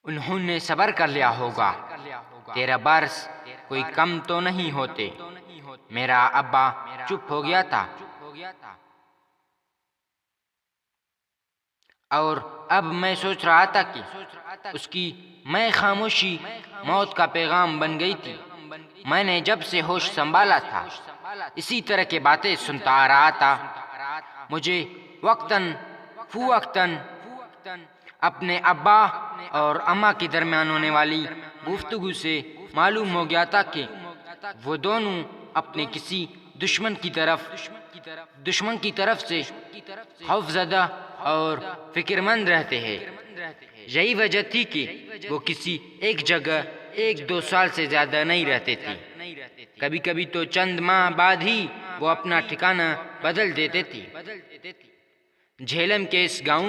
उन्होंने सब्र कर लिया होगा। 13 बरस कोई कम तो नहीं होते। मेरा अब्बा चुप हो गया था और अब मैं सोच रहा था कि उसकी मैं खामोशी मौत का पैगाम बन गई थी। मैंने जब से होश संभाला था इसी तरह की बातें सुनता आ रहा था। मुझे वक्तन फुवक्तन अपने अब्बा और अम्मा के दरमियान होने वाली गुफ्तगू से मालूम हो गया था कि वो दोनों अपने किसी दुश्मन की तरफ से खौफजदा और फिक्रमंद रहते हैं। यही वजह थी कि वो किसी एक जगह 1-2 साल से ज्यादा नहीं रहते थे। कभी कभी तो चंद माह बाद ही वो अपना ठिकाना बदल देते थे। झेलम के इस गांव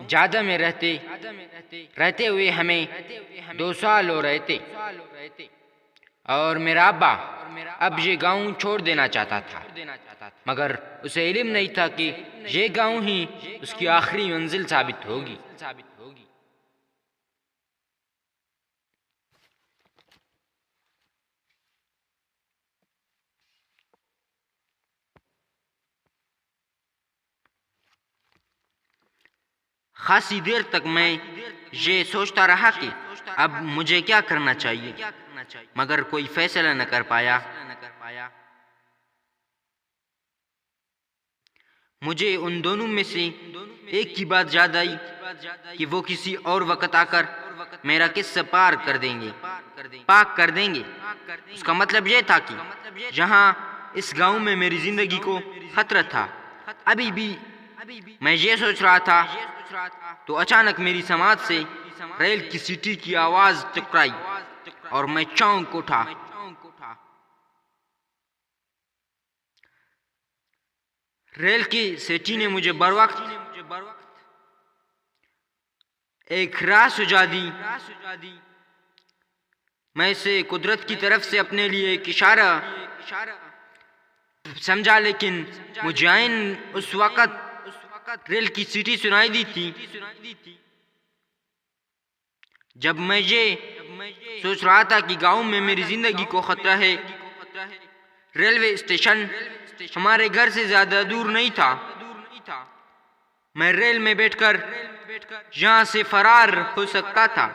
जादा में रहते हुए हमें 2 साल हो रहे थे और मेरा अब्बा अब ये गांव छोड़ देना चाहता था, मगर उसे इल्म नहीं था कि ये गांव ही उसकी आखिरी मंजिल साबित होगी। खासी देर तक मैं ये सोचता रहा कि अब मुझे क्या करना चाहिए, मगर कोई फैसला न कर पाया। मुझे उन दोनों में से एक की बात याद आई कि वो किसी और वक्त आकर मेरा किस्सा पाक कर देंगे। उसका मतलब यह था कि जहां इस गांव में मेरी जिंदगी को खतरा था, अभी भी मैं ये सोच रहा था तो अचानक मेरी समाज से रेल की सीटी की आवाज टकराई और मैं चौंक उठा। रेल की सीटी ने मुझे बरवक्त एक राह सुझा दी। मैं इसे कुदरत की तरफ से अपने लिए एक इशारा समझा, लेकिन मुझे आइन उस वक्त रेल की सीटी सुनाई दी थी जब मैं ये सोच रहा था कि गांव में मेरी जिंदगी को खतरा है। रेलवे स्टेशन हमारे घर से ज्यादा दूर नहीं था। मैं रेल में बैठकर यहाँ से फरार हो सकता था।